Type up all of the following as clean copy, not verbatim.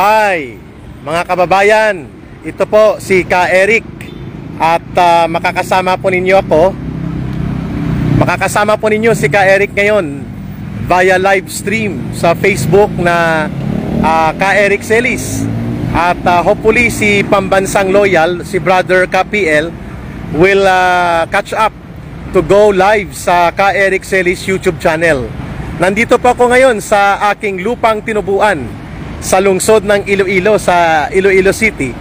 Hi mga kababayan, ito po si Ka Eric at makakasama po ninyo si Ka Eric ngayon via live stream sa Facebook na Ka Eric Celis. At hopefully si Pambansang Loyal, si Brother Ka PL will catch up to go live sa Ka Eric Celis YouTube channel. Nandito po ako ngayon sa aking lupang tinubuan sa lungsod ng Iloilo, sa Iloilo City.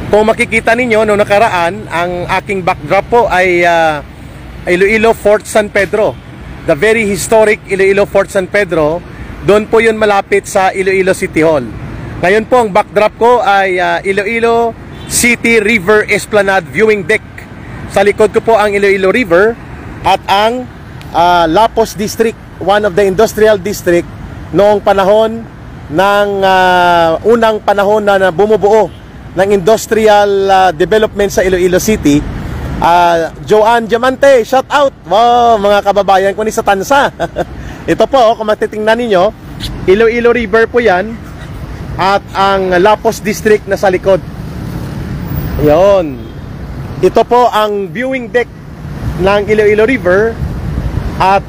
Kung makikita ninyo, noong nakaraan, ang aking backdrop po ay Iloilo Fort San Pedro. The very historic Iloilo Fort San Pedro. Doon po yun malapit sa Iloilo City Hall. Ngayon po, ang backdrop ko ay Iloilo City River Esplanade Viewing Deck. Sa likod ko po ang Iloilo River at ang Lapos District, one of the industrial district noong panahon ng unang panahon na bumubuo ng industrial development sa Iloilo City. Joanne Diamante, shout out! Wow, mga kababayan ko ni sa Tansa. Ito po, kung matitingnan ninyo, Iloilo River po yan at ang Lapos District na sa likod. Yun. Ito po ang viewing deck ng Iloilo River at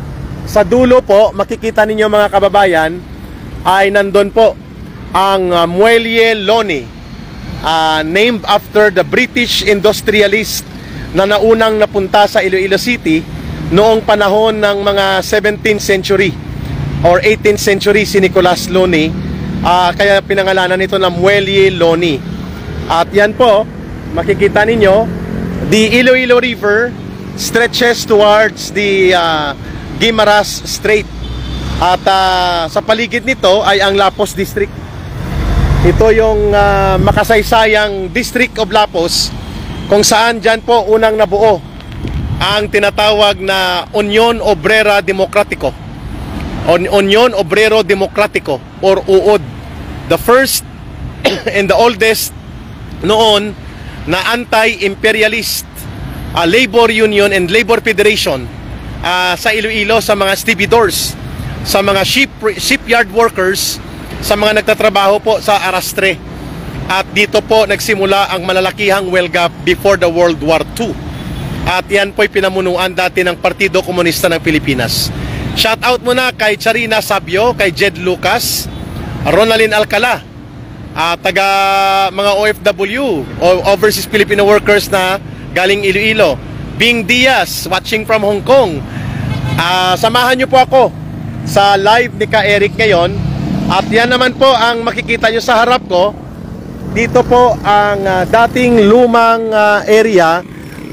sa dulo po, makikita ninyo mga kababayan, ay nandun po ang Muelle Loni, named after the British industrialist na naunang napunta sa Iloilo City noong panahon ng mga 17th century or 18th century, si Nicholas Loni. Kaya pinangalanan ito na Muelle Loni. At yan po, makikita ninyo, the Iloilo River stretches towards the Guimaras Strait. At sa paligid nito ay ang Lapos District. Ito yung makasaysayang District of Lapos, kung saan dyan po unang nabuo ang tinatawag na Union Obrera Democratico, Union Obrero Democratico or UOD, the first and the oldest noon na anti-imperialist labor union and labor federation sa Iloilo, sa mga stevedores, sa mga shipyard workers, sa mga nagtatrabaho po sa Arastre. At dito po nagsimula ang malalakihang welga before the World War II. At yan po'y pinamunuan dati ng Partido Komunista ng Pilipinas. Shout out muna kay Charina Sabio, kay Jed Lucas, Ronalyn Alcala, taga mga OFW o Overseas Filipino Workers na galing Iloilo. Bing Diaz, watching from Hong Kong. Samahan nyo po ako sa live ni Ka Eric ngayon. At yan naman po ang makikita nyo sa harap ko. Dito po ang dating lumang area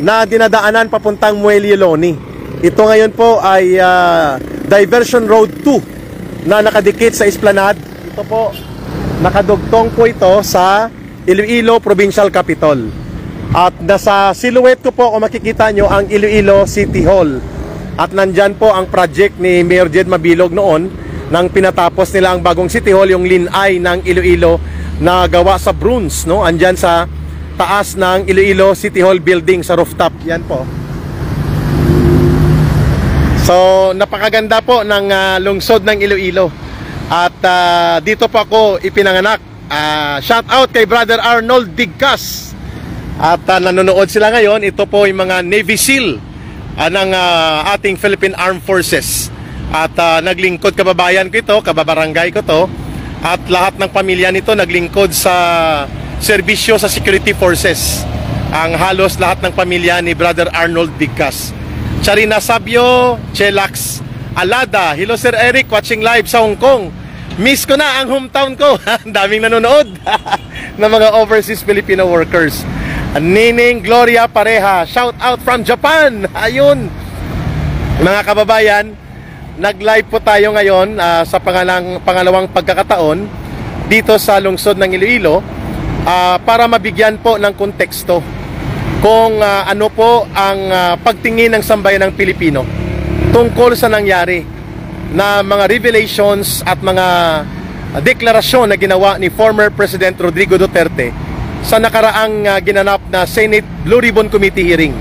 na dinadaanan papuntang Muelle Loni. Ito ngayon po ay Diversion Road 2 na nakadikit sa Esplanade. Ito po, nakadugtong po ito sa Iloilo Provincial Capitol. At nasa silhouette ko po, kung makikita nyo, ang Iloilo City Hall. At nandyan po ang project ni Mayor Jed Mabilog noon nang pinatapos nila ang bagong City Hall, yung Linay ng Iloilo na gawa sa Bruns, no? Andyan sa taas ng Iloilo City Hall building sa rooftop. Yan po. So, napakaganda po ng lungsod ng Iloilo. At dito po ako ipinanganak. Shout out kay Brother Arnold Digcas. At nanonood sila ngayon. Ito po yung mga Navy SEAL ng ating Philippine Armed Forces. At naglingkod, kababayan ko ito, kababarangay ko to. At lahat ng pamilya nito naglingkod sa serbisyo sa security forces. Ang halos lahat ng pamilya ni Brother Arnold Digcas. Charina Sabio, Chelax Alada, hello Sir Eric, watching live sa Hong Kong. Miss ko na ang hometown ko. Ang daming nanonood ng mga overseas Filipino workers. Nining Gloria Pareha, shout out from Japan. Ayun, mga kababayan, nag-live po tayo ngayon sa pangalawang pagkakataon dito sa lungsod ng Iloilo para mabigyan po ng konteksto kung ano po ang pagtingin ng sambayan ng Pilipino tungkol sa nangyari na mga revelations at mga deklarasyon na ginawa ni former President Rodrigo Duterte sa nakaraang ginanap na Senate Blue Ribbon Committee hearing.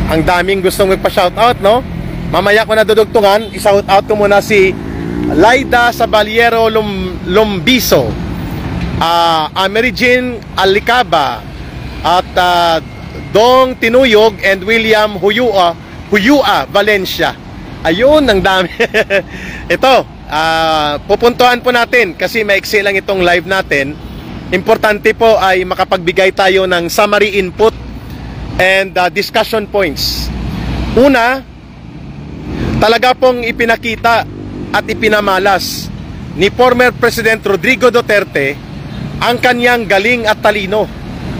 Ang daming gustong magpa-shoutout, no? Mamaya ko na dudugtungan, i-shoutout ko muna si Laida Sabaliero Lumbiso. Mary Jean Alicaba, at Dong Tinuyog and William Huyua Valencia. Ayun, ang dami. Ito, pupuntuhan po natin kasi maiksi lang itong live natin. Importante po ay makapagbigay tayo ng summary input and discussion points. Una, talaga pong ipinakita at ipinamalas ni former President Rodrigo Duterte ang kanyang galing at talino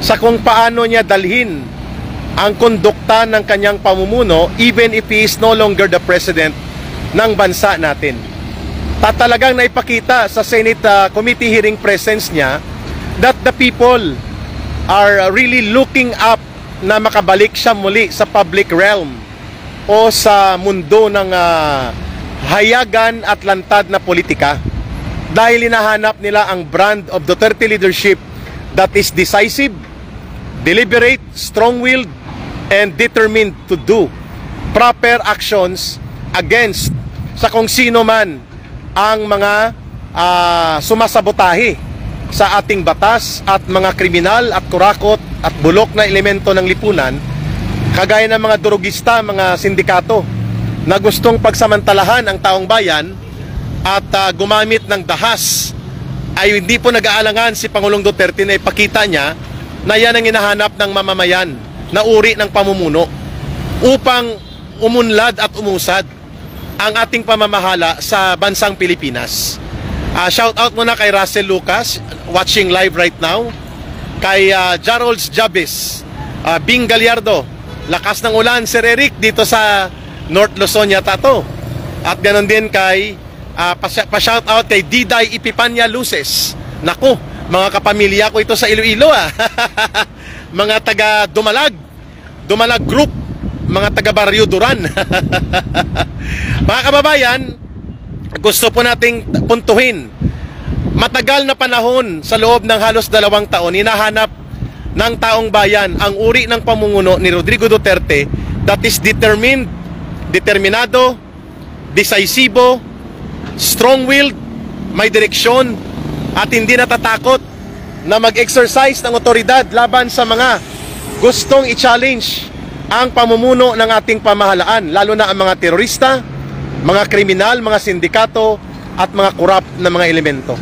sa kung paano niya dalhin ang kondukta ng kanyang pamumuno even if he is no longer the president ng bansa natin. Talagang naipakita sa Senate committee hearing presence niya that the people are really looking up na makabalik siya muli sa public realm o sa mundo ng hayagan at lantad na politika, dahil hinahanap nila ang brand of Duterte leadership that is decisive, deliberate, strong-willed, and determined to do proper actions against sa kung sino man ang mga sumasabotahe sa ating batas at mga kriminal at kurakot at bulok na elemento ng lipunan, kagaya ng mga durugista, mga sindikato na gustong pagsamantalahan ang taong bayan at gumamit ng dahas. Ay hindi po nag-aalangan si Pangulong Duterte na ipakita niya na yan ang hinahanap ng mamamayan na uri ng pamumuno upang umunlad at umusad ang ating pamamahala sa bansang Pilipinas. Shout out muna kay Russell Lucas, watching live right now, kay Jarolds Jabez, Bing Gallardo, lakas ng ulan Sir Eric dito sa North Luzon yata to, at ganoon din kay pa-shout out kay Diday Ipipanya Luces. Naku, mga kapamilya ko ito sa Iloilo mga taga Dumalag Group, mga taga Barrio Duran. Mga kababayan, gusto po nating puntuhin, matagal na panahon sa loob ng halos 2 taon hinahanap ng taong bayan ang uri ng pamumuno ni Rodrigo Duterte that is determinado, decisivo, strong-willed, may direksyon, at hindi natatakot na mag-exercise ng otoridad laban sa mga gustong i-challenge ang pamumuno ng ating pamahalaan, lalo na ang mga terorista, mga kriminal, mga sindikato, at mga korap na mga elemento.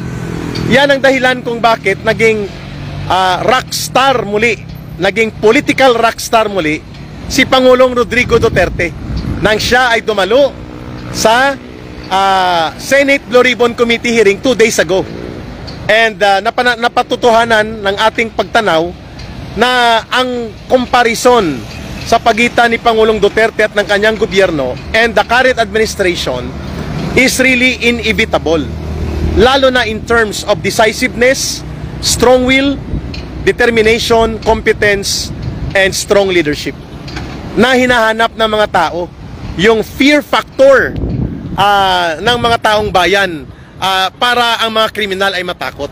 Yan ang dahilan kung bakit naging rockstar muli, naging political rockstar muli si Pangulong Rodrigo Duterte nang siya ay dumalo sa Senate Blue Ribbon Committee hearing 2 days ago. And napatutuhanan ng ating pagtanaw na ang comparison sa pagitan ni Pangulong Duterte at ng kanyang gobyerno and the current administration is really inevitable, lalo na in terms of decisiveness, strong will, determination, competence, and strong leadership na hinahanap ng mga tao. Yung fear factor ng mga taong bayan para ang mga kriminal ay matakot.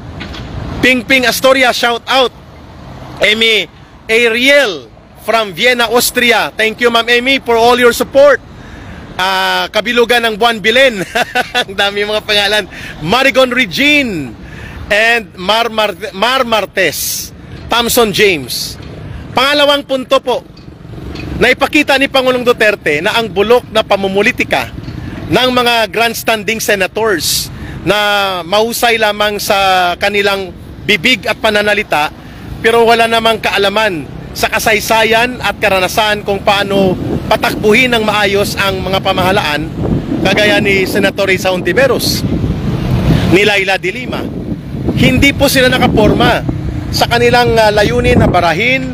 Ping Astoria, shout out. Amy Ariel from Vienna, Austria. Thank you, Ma'am Amy, for all your support. Kabilugan ng Buwan Bilen. Ang dami mga pangalan. Marigon Regine and Mar Martes. Thompson James. Pangalawang punto po, naipakita ni Pangulong Duterte na ang bulok na pamumulitika ng mga grandstanding senators na mahusay lamang sa kanilang bibig at pananalita pero wala namang kaalaman sa kasaysayan at karanasan kung paano patakbuhin ng maayos ang mga pamahalaan, kagaya ni Senator Risa Hontiveros, ni Laila de Lima. Hindi po sila nakaporma sa kanilang layunin na barahin,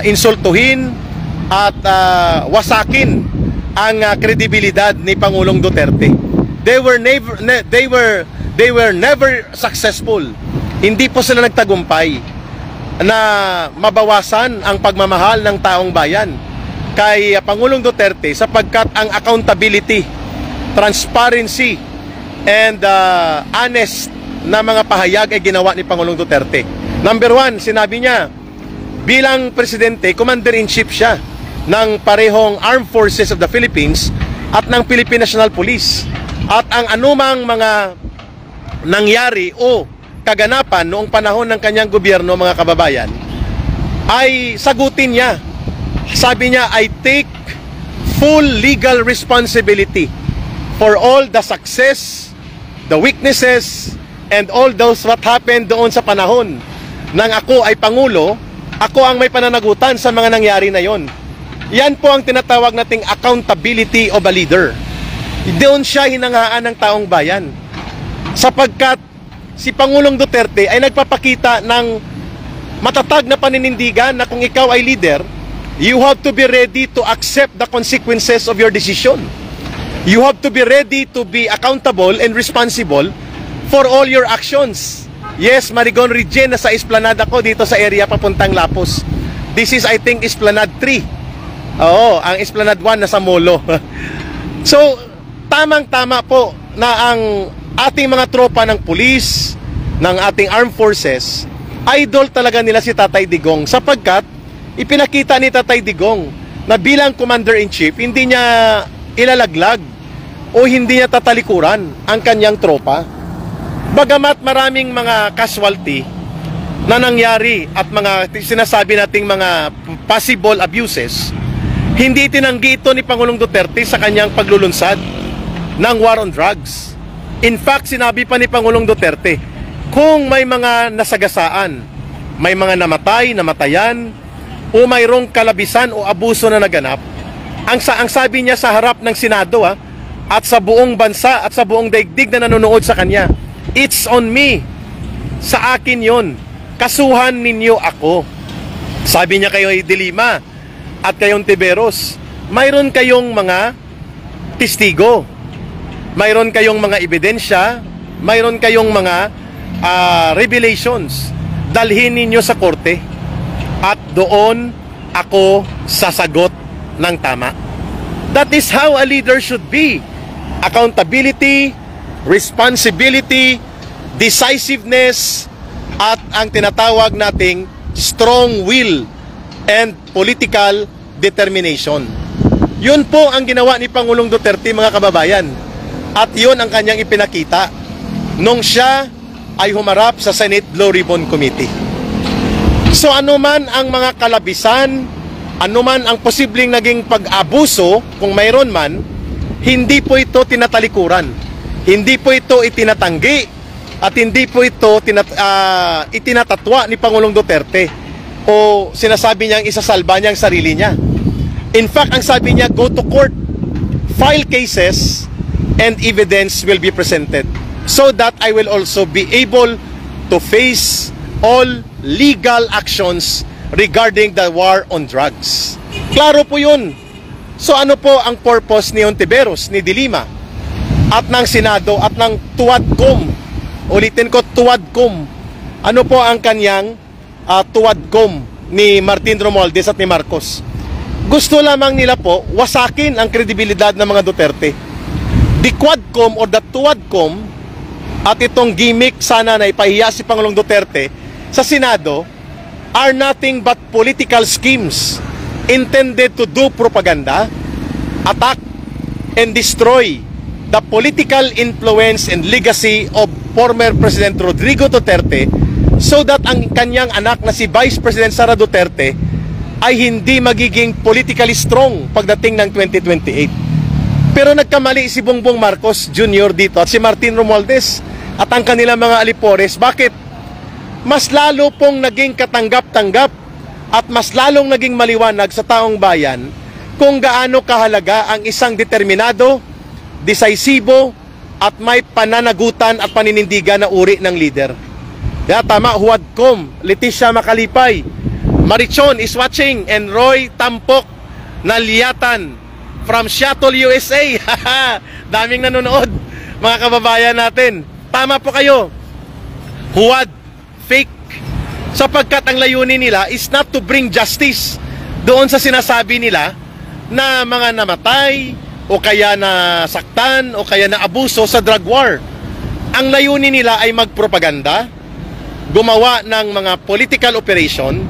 insultuhin at wasakin ang kredibilidad ni Pangulong Duterte. They were never successful. Hindi po sila nagtagumpay na mabawasan ang pagmamahal ng taong bayan kay Pangulong Duterte, sapagkat ang accountability, transparency, and honest na mga pahayag ay ginawa ni Pangulong Duterte. Number 1, sinabi niya, bilang presidente, commander-in-chief siya ng parehong Armed Forces of the Philippines at ng Philippine National Police. At ang anumang mga nangyari o kaganapan noong panahon ng kanyang gobyerno, mga kababayan, ay sagutin niya. Sabi niya, I take full legal responsibility for all the success, the weaknesses, and all those what happened doon sa panahon nang ako ay Pangulo. Ako ang may pananagutan sa mga nangyari na yon. Yan po ang tinatawag nating accountability of a leader. Doon siya hinangaan ng taong bayan. Sapagkat si Pangulong Duterte ay nagpapakita ng matatag na paninindigan na kung ikaw ay leader, you have to be ready to accept the consequences of your decision. You have to be ready to be accountable and responsible for all your actions. Yes, Marigon Region, nasa esplanada ko dito sa area papuntang Lapus. This is, I think, Esplanade 3. Oo, ang Esplanade 1 nasa Molo. So, tamang-tama po na ang ating mga tropa ng pulis, ng ating armed forces, idol talaga nila si Tatay Digong sapagkat ipinakita ni Tatay Digong na bilang Commander-in-Chief, hindi niya ilalaglag o hindi niya tatalikuran ang kanyang tropa. Bagamat maraming mga casualty na nangyari at mga sinasabi nating mga possible abuses, hindi tinanggi ito ni Pangulong Duterte sa kanyang paglulunsad ng war on drugs. In fact, sinabi pa ni Pangulong Duterte, kung may mga nasagasaan, may mga namatay, namatayan, o mayroong kalabisan o abuso na naganap, ang sabi niya sa harap ng Senado at sa buong bansa at sa buong daigdig na nanonood sa kanya, it's on me. Sa akin yon. Kasuhan ninyo ako. Sabi niya kayo ay Dilima at kayong Tiberos, mayroon kayong mga testigo, mayroon kayong mga ebidensya, mayroon kayong mga revelations. Dalhin ninyo sa korte at doon ako sasagot ng tama. That is how a leader should be. Accountability, responsibility, decisiveness, at ang tinatawag nating strong will and political determination. Yun po ang ginawa ni Pangulong Duterte, mga kababayan. At yun ang kanyang ipinakita nung siya ay humarap sa Senate Blue Ribbon Committee. So anuman ang mga kalabisan, anuman ang posibleng naging pag-abuso, kung mayroon man, hindi po ito tinatalikuran. Hindi po ito itinatanggi at hindi po ito itinatatwa ni Pangulong Duterte o sinasabi niyang isasalba niya ang sarili niya. In fact, ang sabi niya, go to court, file cases, and evidence will be presented so that I will also be able to face all legal actions regarding the war on drugs. Klaro po yun. So ano po ang purpose ni Ontiveros, ni Dilima, at ng Senado at ng Tuwadcom? Ulitin ko, Tuwadcom. Ano po ang kanyang Tuwadcom ni Martin Romualdez at ni Marcos? Gusto lamang nila po wasakin ang kredibilidad ng mga Duterte. The Quadcom or the Tuwadcom at itong gimmick sana na ipahiya si Pangulong Duterte sa Senado are nothing but political schemes intended to do propaganda, attack, and destroy the political influence and legacy of former President Rodrigo Duterte so that ang kanyang anak na si Vice President Sara Duterte ay hindi magiging politically strong pagdating ng 2028. Pero nagkamali si Bongbong Marcos Jr. dito at si Martin Romualdez at ang kanilang mga alipores. Bakit? Mas lalo pong naging katanggap-tanggap at mas lalong naging maliwanag sa taong bayan kung gaano kahalaga ang isang determinado, decisibo, at may pananagutan at paninindigan na uri ng leader. Kaya tama, Huwadcom, Leticia Macalipay, Marichon is watching, and Roy Tampok Nalyatan from Seattle, USA. Daming nanonood, mga kababayan natin. Tama po kayo. Huwad, fake. Sapagkat ang layunin nila is not to bring justice doon sa sinasabi nila na mga namatay o kaya na saktan o kaya na abuso sa drug war. Ang layunin nila ay magpropaganda, gumawa ng mga political operation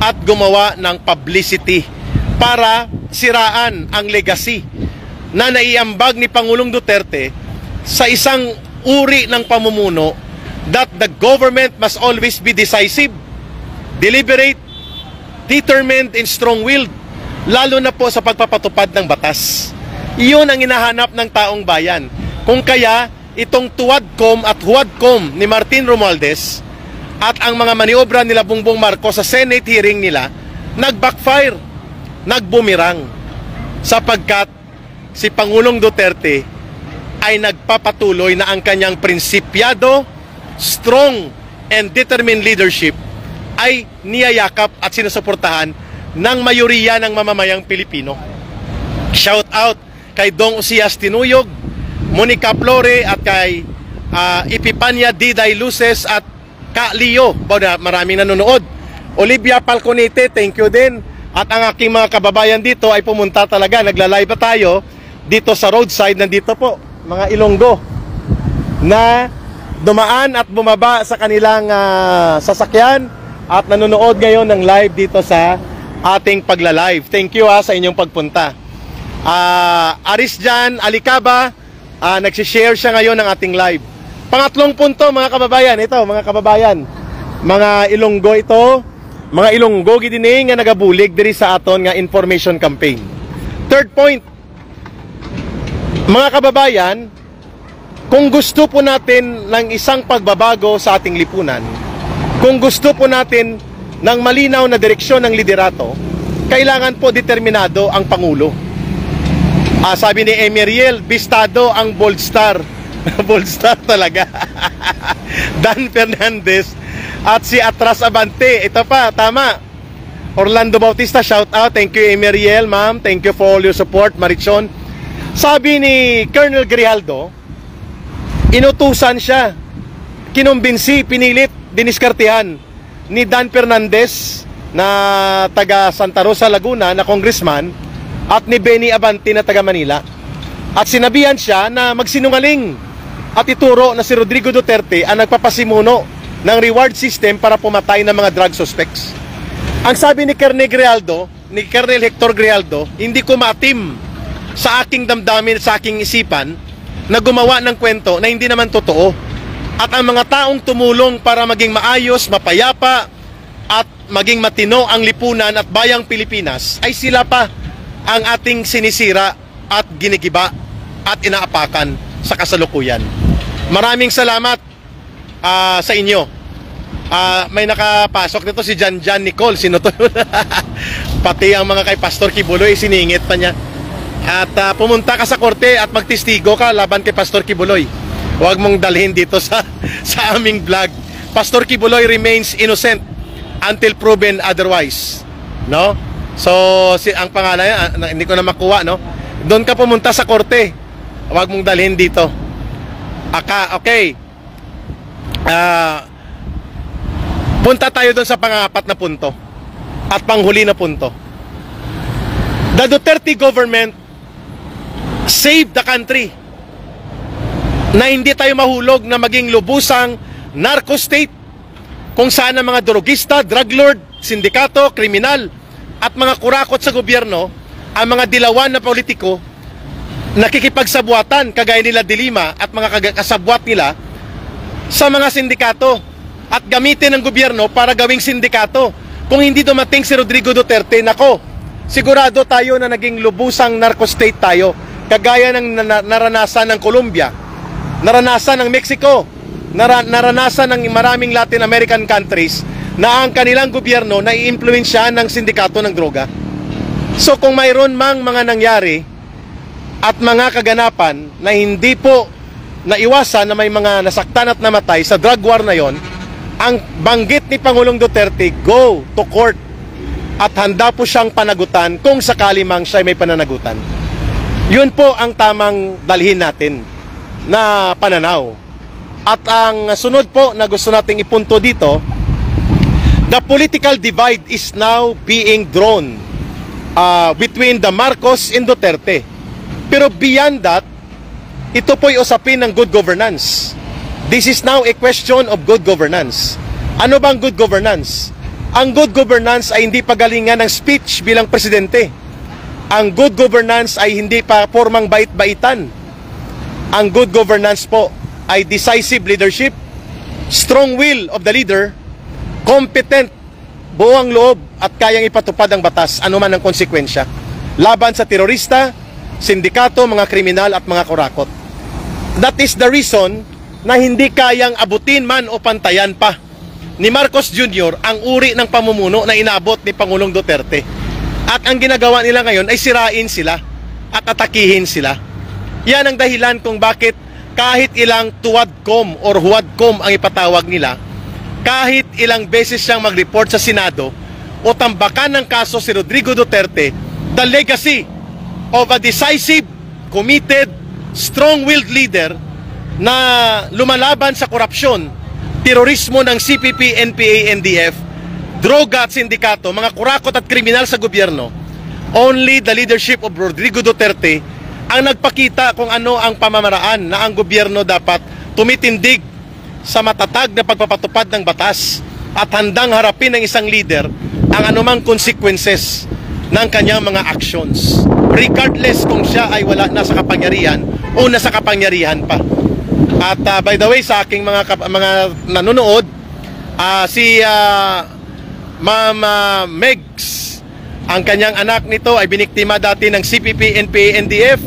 at gumawa ng publicity para siraan ang legacy na naiambag ni Pangulong Duterte sa isang uri ng pamumuno that the government must always be decisive, deliberate, determined, and strong-willed, lalo na po sa pagpapatupad ng batas. Iyon ang hinahanap ng taong bayan. Kung kaya, itong tuwadcom at huwadcom ni Martin Romualdez at ang mga maniobra nila Bongbong Marcos sa Senate hearing nila, nag-backfire, nagbumirang, sapagkat si Pangulong Duterte ay nagpapatuloy na ang kanyang prinsipyado, strong and determined leadership ay niyayakap at sinusuportahan ng mayoriya ng mamamayang Pilipino. Shout out kay Dong Osias Tinuyog, Monica Flore at kay Epipania Diday Luces at Ka Leo. Maraming nanonood. Olivia Falconete, thank you din. At ang aking mga kababayan dito ay pumunta talaga. Nagla-live pa tayo dito sa roadside. Nandito po, mga Ilonggo na dumaan at bumaba sa kanilang sasakyan at nanonood ngayon ng live dito sa ating pagla-live. Thank you sa inyong pagpunta. Aris Jan Alicaba, nagsishare siya ngayon ng ating live. Pangatlong punto mga kababayan, ito mga kababayan, mga Ilonggo ito, mga Ilonggo gidini nga nagabulig diri sa aton nga information campaign. Third point, mga kababayan, kung gusto po natin ng isang pagbabago sa ating lipunan, kung gusto po natin ng malinaw na direksyon ng liderato, kailangan po determinado ang Pangulo. Sabi ni Emeriel, bistado ang bold star. Bold star talaga. Dan Fernandez at si Atras Abante. Ito pa, tama. Orlando Bautista, shout out. Thank you Emeriel, ma'am. Thank you for all your support, Marichon. Sabi ni Colonel Grijaldo, inutusan siya, kinumbinsi, pinilit, diniskartihan ni Dan Fernandez na taga Santa Rosa, Laguna na congressman at ni Benny Abante na taga Manila. At sinabihan siya na magsinungaling at ituro na si Rodrigo Duterte ang nagpapasimuno ng reward system para pumatay ng mga drug suspects. Ang sabi ni Colonel Grijaldo, ni Colonel Hector Grijaldo, hindi ko maatim sa aking damdamin, sa aking isipan na gumawa ng kwento na hindi naman totoo. At ang mga taong tumulong para maging maayos, mapayapa at maging matino ang lipunan at bayang Pilipinas ay sila pa ang ating sinisira at ginigiba at inaapakan sa kasalukuyan. Maraming salamat sa inyo. May nakapasok nito si Jan Nicole. Sino to? Pati ang mga kay Pastor Kibuloy, siningit pa niya. At pumunta ka sa korte at magtistigo ka laban kay Pastor Kibuloy. Huwag mong dalhin dito sa aming vlog. Pastor Kibuloy remains innocent until proven otherwise. No? So, ang pangalan niya, hindi ko na makuha, no? Doon ka pumunta sa korte. Huwag mong dalhin dito. Okay. Punta tayo doon sa pangapat na punto at panghuli na punto. The Duterte government saved the country na hindi tayo mahulog na maging lubusang narco state kung saan ang mga drogista, drug lord, sindikato, kriminal at mga kurakot sa gobyerno, ang mga dilawan na politiko nakikipagsabuatan kagaya nila Dilima at mga kasabwat nila sa mga sindikato at gamitin ng gobyerno para gawing sindikato. Kung hindi dumating si Rodrigo Duterte, nako, sigurado tayo na naging lubusang narco state tayo, kagaya ng naranasan ng Colombia, naranasan ng Mexico, naranasan ng maraming Latin American countries na ang kanilang gobyerno na i-impluwensyahan ng sindikato ng droga. So kung mayroon mang mga nangyari at mga kaganapan na hindi po naiwasan na may mga nasaktan at namatay sa drug war na yon, ang banggit ni Pangulong Duterte, go to court at handa po siyang panagutan kung sakali mang siya may pananagutan. Yun po ang tamang dalhin natin na pananaw. At ang sunod po na gusto nating ipunto dito, the political divide is now being drawn between the Marcos and Duterte. Pero beyond that, ito po'y usapin ng good governance. This is now a question of good governance. Ano bang good governance? Ang good governance ay hindi pagalingan ng speech bilang presidente. Ang good governance ay hindi pa formang bait-baitan. Ang good governance po ay decisive leadership, strong will of the leader, competent, buong loob at kayang ipatupad ang batas, anuman ang konsekwensya, laban sa terorista, sindikato, mga kriminal at mga kurakot. That is the reason na hindi kayang abutin man o pantayan pa ni Marcos Jr. ang uri ng pamumuno na inabot ni Pangulong Duterte. At ang ginagawa nila ngayon ay sirain sila at atakihin sila. Yan ang dahilan kung bakit kahit ilang tuwadcom or huwadcom ang ipatawag nila, kahit ilang beses siyang mag-report sa Senado o tambakan ng kaso si Rodrigo Duterte, the legacy of a decisive, committed, strong-willed leader na lumalaban sa korupsyon, terorismo ng CPP, NPA, NDF, droga at sindikato, mga kurakot at kriminal sa gobyerno, only the leadership of Rodrigo Duterte ang nagpakita kung ano ang pamamaraan na ang gobyerno dapat tumitindig sa matatag na pagpapatupad ng batas at handang harapin ng isang leader ang anumang consequences ng kanyang mga actions, regardless kung siya ay wala na sa kapangyarihan o nasa kapangyarihan pa. At by the way, sa aking mga nanonood, si Ma'am Megs, ang kanyang anak nito ay biniktima dati ng CPP, NPA, NDF.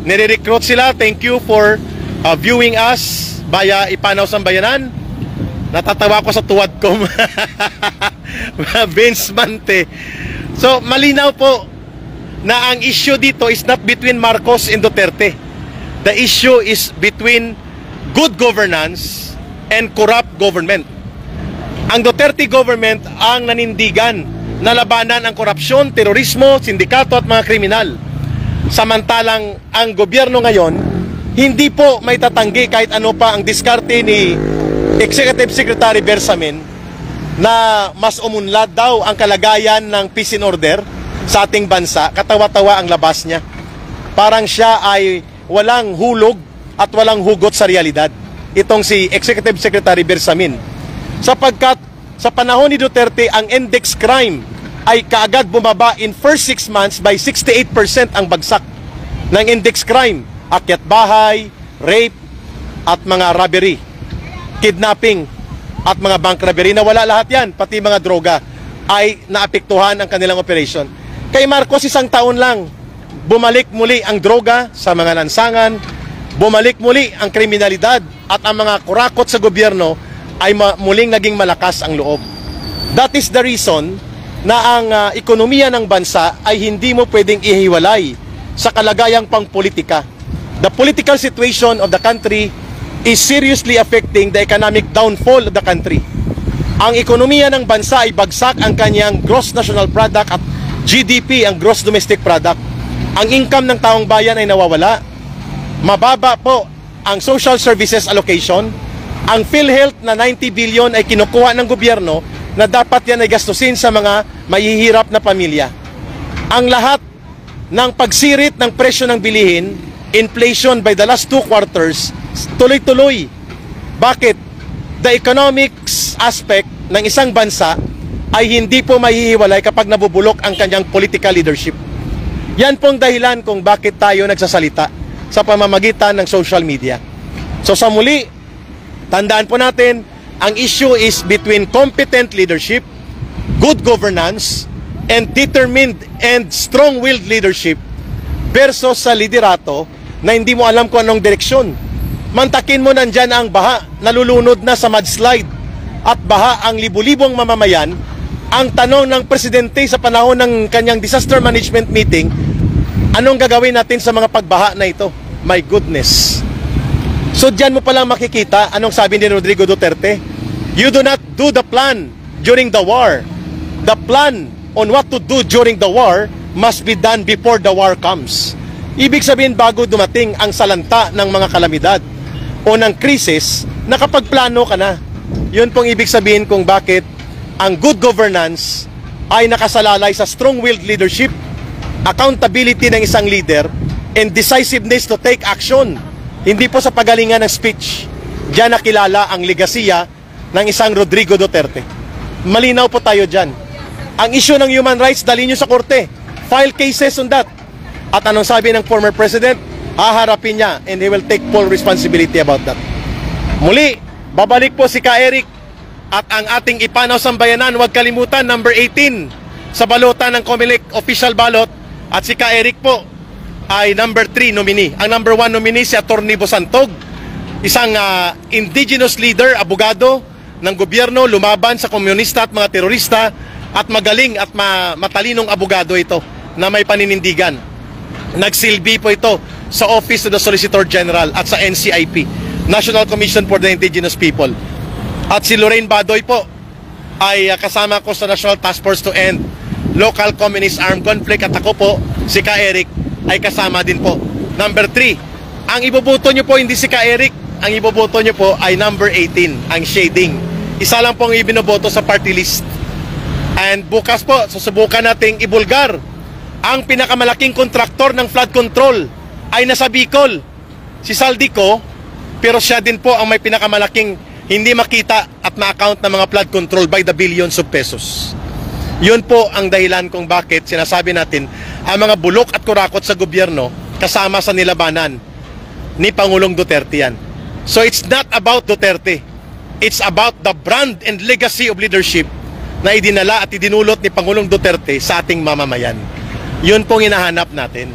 Nire-recruit sila. Thank you for viewing us via Ipanaw Sambayanan. Natatawa ko sa tuwad ko. Vince Mante. So, malinaw po na ang issue dito is not between Marcos and Duterte. The issue is between good governance and corrupt government. Ang Duterte government ang nanindigan na labanan ang korupsyon, terorismo, sindikato at mga kriminal. Samantalang ang gobyerno ngayon, hindi po may tatanggi kahit ano pa ang diskarte ni Executive Secretary Bersamin na mas umunlad daw ang kalagayan ng peace and order sa ating bansa. Katawa-tawa ang labas niya. Parang siya ay walang hulog at walang hugot sa realidad. Itong si Executive Secretary Bersamin. Sapagkat sa panahon ni Duterte, ang index crime ay kaagad bumaba in first 6 months by 68% ang bagsak ng index crime. Akyat bahay, rape, at mga robbery, kidnapping, at mga bank robbery. Nawala lahat yan, pati mga droga ay naapektuhan ang kanilang operation. Kay Marcos, 1 taon lang, bumalik muli ang droga sa mga lansangan, bumalik muli ang kriminalidad, at ang mga kurakot sa gobyerno ay muling naging malakas ang loob. That is the reason na ang ekonomiya ng bansa ay hindi mo pwedeng ihiwalay sa kalagayang pangpolitika. The political situation of the country is seriously affecting the economic downfall of the country. Ang ekonomiya ng bansa ay bagsak ang kanyang gross national product at GDP, ang gross domestic product. Ang income ng taong bayan ay nawawala. Mababa po ang social services allocation. Ang PhilHealth na 90 billion ay kinukuha ng gobyerno na dapat yan ay gastusin sa mga mahihirap na pamilya. Ang lahat ng pagsirit ng presyo ng bilihin, inflation by the last 2 quarters, tuloy-tuloy. Bakit? The economics aspect ng isang bansa ay hindi po mahihiwalay kapag nabubulok ang kanyang political leadership. Yan pong dahilan kung bakit tayo nagsasalita sa pamamagitan ng social media. So sa muli, tandaan po natin, ang issue is between competent leadership, good governance, and determined and strong-willed leadership versus sa liderato na hindi mo alam kung anong direksyon. Mantakin mo nandyan ang baha, nalulunod na sa mudslide at baha ang libu-libong mamamayan. Ang tanong ng presidente sa panahon ng kanyang disaster management meeting, anong gagawin natin sa mga pagbaha na ito? My goodness. So dyan mo palang makikita anong sabi ni Rodrigo Duterte. You do not do the plan during the war. The plan on what to do during the war must be done before the war comes. Ibig sabihin, bago dumating ang salanta ng mga kalamidad o ng krisis, nakapagplano ka na. Yun pong ibig sabihin kung bakit ang good governance ay nakasalalay sa strong-willed leadership, accountability ng isang leader, and decisiveness to take action. Hindi po sa pagalingan ng speech. Diyan nakilala ang legasiya ng isang Rodrigo Duterte. Malinaw po tayo dyan. Ang issue ng human rights, dali nyo sa korte. File cases on that. At anong sabi ng former president? Haharapin niya and he will take full responsibility about that. Muli, Babalik po si Ka Eric at ang ating ipanaw sambayanan. Huwag kalimutan, number 18 sa balota ng COMELEC official ballot. At si Ka Eric po ay number 3 nominee. Ang number 1 nominee si Atty. Bosantog, isang indigenous leader, abogado ng gobyerno, lumaban sa komunista at mga terorista, at magaling at matalinong abogado ito na may paninindigan. Nagsilbi po ito sa Office of the Solicitor General at sa NCIP, National Commission for the Indigenous People. At si Lorraine Badoy po ay kasama ko sa National Task Force to End Local Communist Armed Conflict, at ako po, si Ka Eric, ay kasama din po. Number 3, ang iboboto nyo po hindi si Ka Eric, ang iboboto nyo po ay number 18, ang shading. Isa lang po ang ibinoboto sa party list. And bukas po, susubukan nating ibulgar. Ang pinakamalaking kontraktor ng flood control ay nasa Bicol, si Saldico, pero siya din po ang may pinakamalaking hindi makita at ma-account ng mga flood control by the billions of pesos. Yun po ang dahilan kung bakit sinasabi natin ang mga bulok at kurakot sa gobyerno kasama sa nilabanan ni Pangulong Duterte yan. So it's not about Duterte. It's about the brand and legacy of leadership na idinala at idinulot ni Pangulong Duterte sa ating mamamayan. Yun pong hinahanap natin.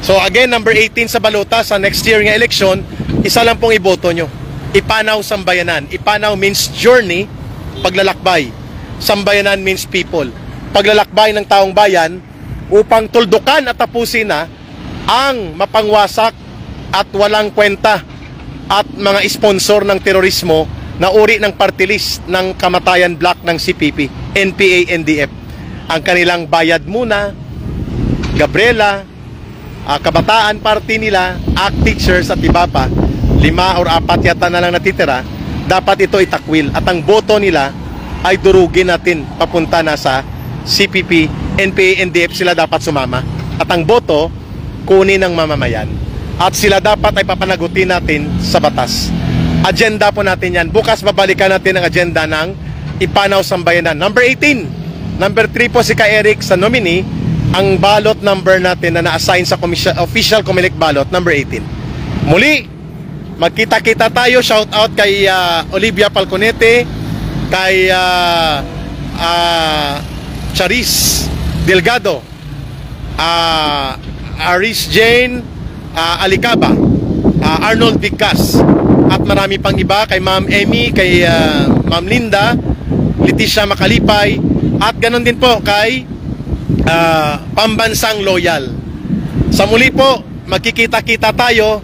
So again, number 18 sa balota sa next year nga election, isa lang pong iboto nyo. Ipanaw sambayanan. Ipanaw means journey, paglalakbay. Sambayanan means people. Paglalakbay ng taong bayan upang tuldukan at tapusin na ang mapangwasak at walang kwenta at mga sponsor ng terorismo na uri ng party list ng kamatayan block ng CPP, NPA, NDF. Ang kanilang bayad muna, Gabriela, kabataan party nila, ACT teachers at iba pa, 5 or 4 yata na lang natitira, dapat ito itakwil. At ang boto nila ay durugin natin papunta na sa CPP, NPA, NDF, sila dapat sumama. At ang boto, kunin ng mamamayan. At sila dapat ay papanagutin natin sa batas. Agenda po natin yan. Bukas babalikan natin ang agenda ng Ipanaw Sambayanan. Number 18. Number 3 po si Ka Eric sa nominee. Ang ballot number natin na na-assign sa official COMELEC ballot, number 18. Muli, magkita-kita tayo. Shout out kay Olivia Falconete, kay Charis Delgado, Aris Jane Alicaba, Arnold Vicas, at marami pang iba, kay Ma'am Emmy, kay Ma'am Linda, Leticia Macalipay, at ganon din po kay Pambansang Loyal. Sa muli po, magkikita-kita tayo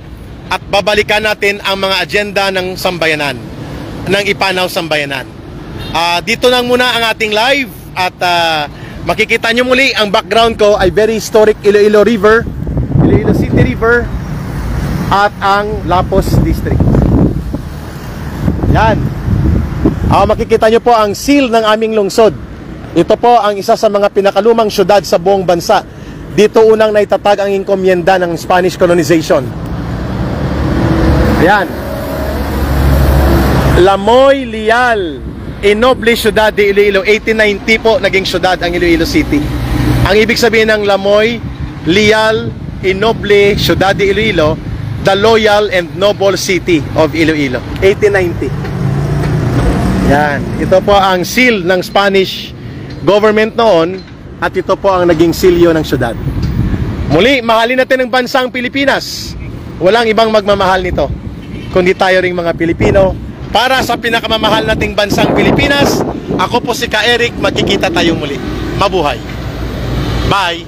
at babalikan natin ang mga agenda ng sambayanan, ng Ipanaw Sambayanan. Dito lang muna ang ating live at makikita nyo muli ang background ko ay very historic Iloilo River, Iloilo City River, at ang Lapos District. Yan. Makikita nyo po ang seal ng aming lungsod. Ito po ang isa sa mga pinakalumang syudad sa buong bansa. Dito unang naitatag ang inkomyenda ng Spanish colonization. Yan. Lamoy Lial, Inoble Ciudad de Iloilo. 1890 po naging syudad ang Iloilo City. Ang ibig sabihin ng Lamoy Lial, Inoble Ciudad de Iloilo, the loyal and noble city of Iloilo. 1890. Yan. Ito po ang seal ng Spanish government noon, at ito po ang naging silyo ng syudad. Muli, mahalin natin ang bansang Pilipinas. Walang ibang magmamahal nito kundi tayo ring mga Pilipino. Para sa pinakamamahal nating bansang Pilipinas, ako po si Ka Eric. Magkikita tayo muli. Mabuhay. Bye.